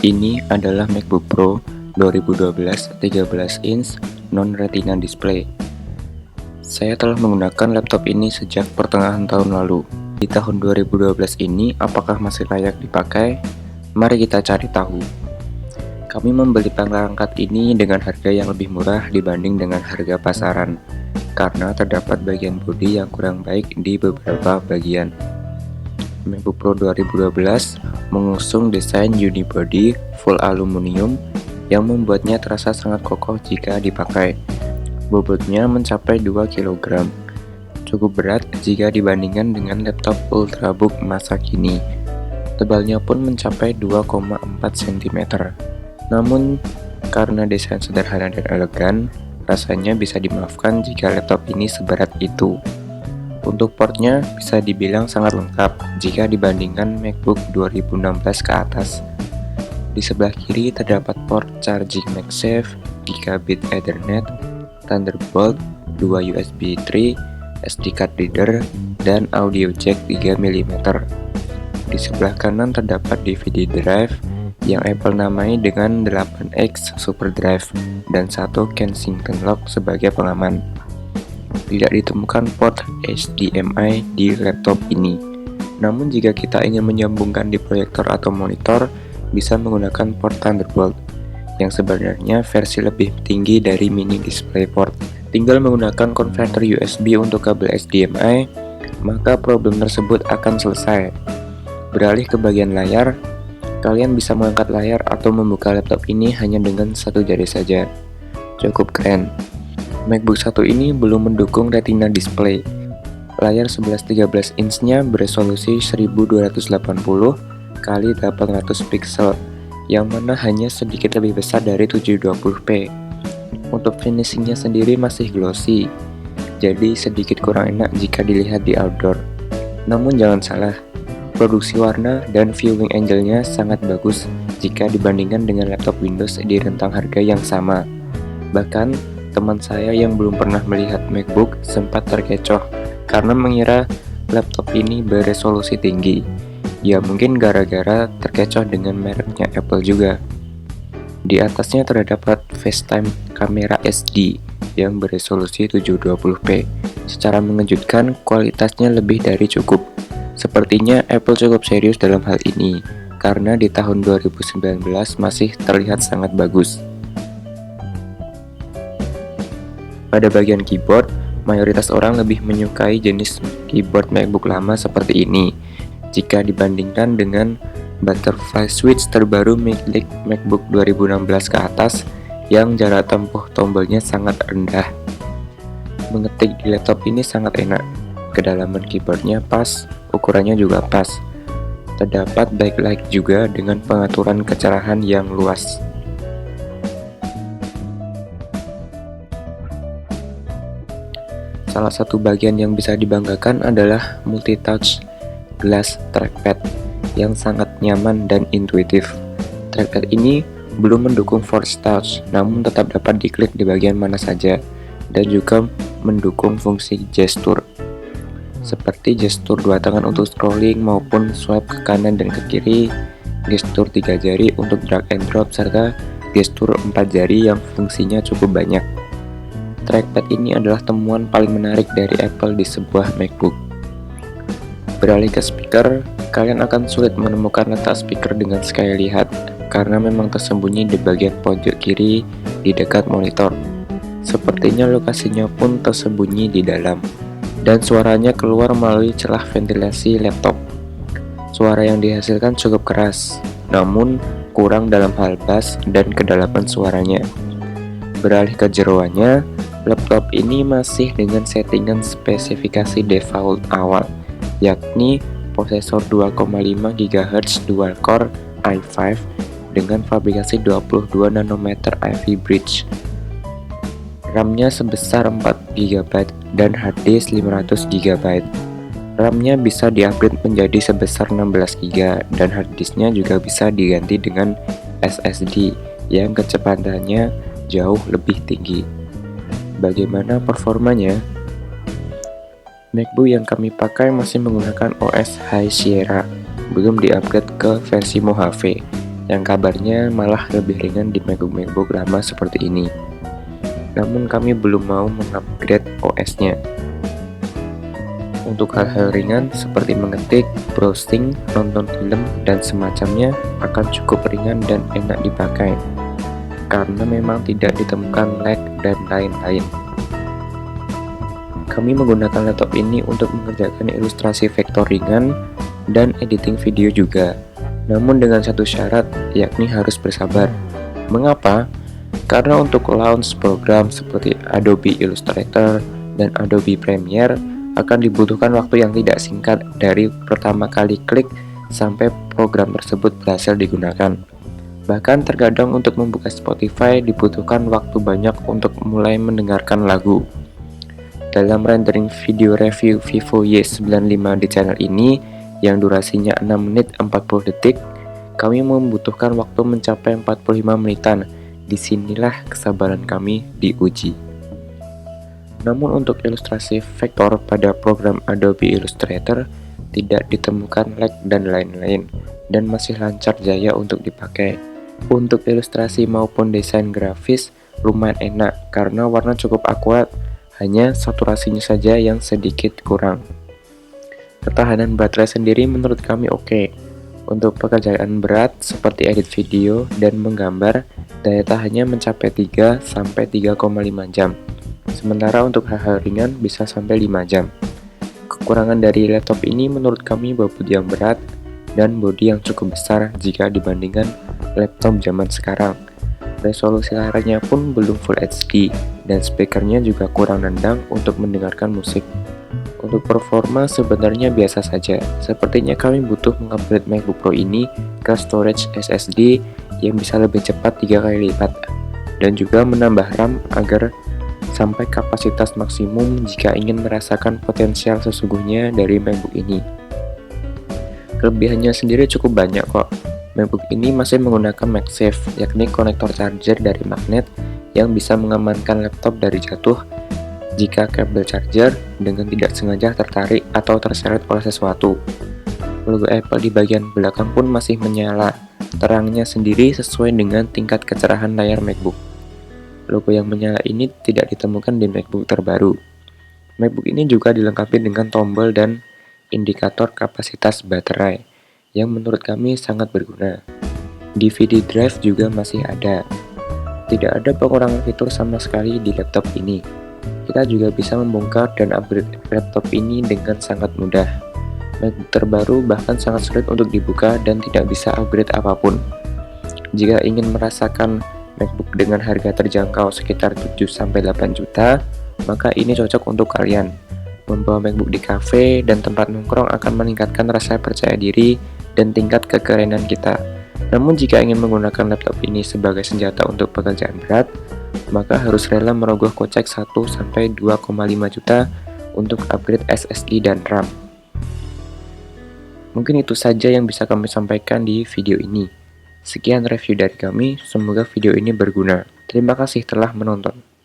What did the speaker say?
Ini adalah MacBook Pro 2012 13 inch non-retina display. Saya telah menggunakan laptop ini sejak pertengahan tahun lalu. Di tahun 2012 ini, apakah masih layak dipakai? Mari kita cari tahu. Kami membeli perangkat ini dengan harga yang lebih murah dibanding dengan harga pasaran, karena terdapat bagian bodi yang kurang baik di beberapa bagian. MacBook Pro 2012 mengusung desain unibody full aluminium yang membuatnya terasa sangat kokoh jika dipakai. Bobotnya mencapai 2 kg, cukup berat jika dibandingkan dengan laptop ultrabook masa kini. Tebalnya pun mencapai 2,4 cm. Namun, karena desain sederhana dan elegan, rasanya bisa dimaafkan jika laptop ini seberat itu. Untuk portnya bisa dibilang sangat lengkap jika dibandingkan MacBook 2016 ke atas. Di sebelah kiri terdapat port charging MagSafe, Gigabit Ethernet, Thunderbolt, 2 USB 3, SD card reader, dan audio jack 3 mm. Di sebelah kanan terdapat DVD drive yang Apple namai dengan 8X Super Drive dan satu Kensington lock sebagai pengaman. Tidak ditemukan port HDMI di laptop ini. Namun jika kita ingin menyambungkan di proyektor atau monitor, bisa menggunakan port Thunderbolt, yang sebenarnya versi lebih tinggi dari mini DisplayPort. Tinggal menggunakan konverter USB untuk kabel HDMI, maka problem tersebut akan selesai. Beralih ke bagian layar, kalian bisa mengangkat layar atau membuka laptop ini hanya dengan satu jari saja. Cukup keren. MacBook 1 ini belum mendukung Retina display. Layar 11-13 inch-nya beresolusi 1280 x 800 pixel, yang mana hanya sedikit lebih besar dari 720p. Untuk finishingnya sendiri masih glossy, jadi sedikit kurang enak jika dilihat di outdoor. Namun jangan salah, produksi warna dan viewing angle-nya sangat bagus jika dibandingkan dengan laptop Windows di rentang harga yang sama. Bahkan, teman saya yang belum pernah melihat MacBook sempat terkecoh karena mengira laptop ini beresolusi tinggi. Ya mungkin gara-gara terkecoh dengan mereknya Apple juga. Di atasnya terdapat FaceTime kamera SD yang beresolusi 720p. Secara mengejutkan, kualitasnya lebih dari cukup. Sepertinya Apple cukup serius dalam hal ini, karena di tahun 2019 masih terlihat sangat bagus. Pada bagian keyboard, mayoritas orang lebih menyukai jenis keyboard MacBook lama seperti ini jika dibandingkan dengan butterfly switch terbaru milik MacBook 2016 ke atas yang jarak tempuh tombolnya sangat rendah. Mengetik di laptop ini sangat enak, kedalaman keyboardnya pas, ukurannya juga pas. Terdapat backlight juga dengan pengaturan kecerahan yang luas. Salah satu bagian yang bisa dibanggakan adalah multi-touch glass trackpad yang sangat nyaman dan intuitif. Trackpad ini belum mendukung Force Touch, namun tetap dapat diklik di bagian mana saja, dan juga mendukung fungsi gestur, seperti gestur dua tangan untuk scrolling maupun swipe ke kanan dan ke kiri, gestur 3 jari untuk drag and drop, serta gestur 4 jari yang fungsinya cukup banyak. Trackpad ini adalah temuan paling menarik dari Apple di sebuah MacBook. Beralih ke speaker, kalian akan sulit menemukan letak speaker dengan sekali lihat, karena memang tersembunyi di bagian pojok kiri di dekat monitor. Sepertinya lokasinya pun tersembunyi di dalam, dan suaranya keluar melalui celah ventilasi laptop. Suara yang dihasilkan cukup keras, namun kurang dalam hal bass dan kedalaman suaranya. Beralih ke jeroannya, laptop ini masih dengan settingan spesifikasi default awal, yakni prosesor 2,5 GHz dual-core i5 dengan fabrikasi 22 nanometer Ivy Bridge. RAM-nya sebesar 4 GB dan harddisk 500 GB. RAM-nya bisa di-upgrade menjadi sebesar 16 GB dan harddisknya juga bisa diganti dengan SSD yang kecepatannya jauh lebih tinggi. Bagaimana performanya? MacBook yang kami pakai masih menggunakan OS High Sierra, belum di-upgrade ke versi Mojave. yang kabarnya malah lebih ringan di MacBook lama seperti ini. Namun kami belum mau mengupgrade OS-nya. Untuk hal-hal ringan seperti mengetik, browsing, nonton film, dan semacamnya akan cukup ringan dan enak dipakai, karena memang tidak ditemukan lag dan lain-lain. Kami menggunakan laptop ini untuk mengerjakan ilustrasi vektor ringan dan editing video juga. Namun dengan satu syarat, yakni harus bersabar. Mengapa? Karena untuk launch program seperti Adobe Illustrator dan Adobe Premiere akan dibutuhkan waktu yang tidak singkat dari pertama kali klik sampai program tersebut berhasil digunakan. Bahkan terkadang untuk membuka Spotify dibutuhkan waktu banyak untuk mulai mendengarkan lagu. Dalam rendering video review Vivo Y95 di channel ini yang durasinya 6 menit 40 detik, kami membutuhkan waktu mencapai 45 menitan. Disinilah kesabaran kami diuji. Namun untuk ilustrasi vektor pada program Adobe Illustrator tidak ditemukan lag dan lain-lain, dan masih lancar jaya untuk dipakai. Untuk ilustrasi maupun desain grafis lumayan enak karena warna cukup akurat, hanya saturasinya saja yang sedikit kurang. Ketahanan baterai sendiri menurut kami oke. Untuk pekerjaan berat seperti edit video dan menggambar, daya tahannya mencapai 3-3,5 jam. Sementara untuk hal-hal ringan bisa sampai 5 jam. Kekurangan dari laptop ini menurut kami bobot yang berat dan bodi yang cukup besar jika dibandingkan laptop zaman sekarang. Resolusi layarnya pun belum Full HD dan speakernya juga kurang nendang untuk mendengarkan musik. Untuk performa sebenarnya biasa saja. Sepertinya kami butuh mengupgrade MacBook Pro ini ke storage SSD yang bisa lebih cepat 3 kali lipat dan juga menambah RAM agar sampai kapasitas maksimum jika ingin merasakan potensial sesungguhnya dari MacBook ini. Kelebihannya sendiri cukup banyak kok. MacBook ini masih menggunakan MagSafe, yakni konektor charger dari magnet yang bisa mengamankan laptop dari jatuh jika kabel charger dengan tidak sengaja tertarik atau terseret oleh sesuatu. Logo Apple di bagian belakang pun masih menyala, terangnya sendiri sesuai dengan tingkat kecerahan layar MacBook. Logo yang menyala ini tidak ditemukan di MacBook terbaru. MacBook ini juga dilengkapi dengan tombol dan indikator kapasitas baterai, yang menurut kami sangat berguna. DVD drive juga masih ada. Tidak ada pengurangan fitur sama sekali di laptop ini. Kita juga bisa membongkar dan upgrade laptop ini dengan sangat mudah. MacBook terbaru bahkan sangat sulit untuk dibuka dan tidak bisa upgrade apapun. Jika ingin merasakan MacBook dengan harga terjangkau sekitar 7-8 juta, maka ini cocok untuk kalian. Membawa MacBook di cafe dan tempat nongkrong akan meningkatkan rasa percaya diri dan tingkat kekerenan kita. Namun jika ingin menggunakan laptop ini sebagai senjata untuk pekerjaan berat, maka harus rela merogoh kocek 1-2,5 juta untuk upgrade SSD dan RAM. Mungkin itu saja yang bisa kami sampaikan di video ini. Sekian review dari kami, semoga video ini berguna. Terima kasih telah menonton.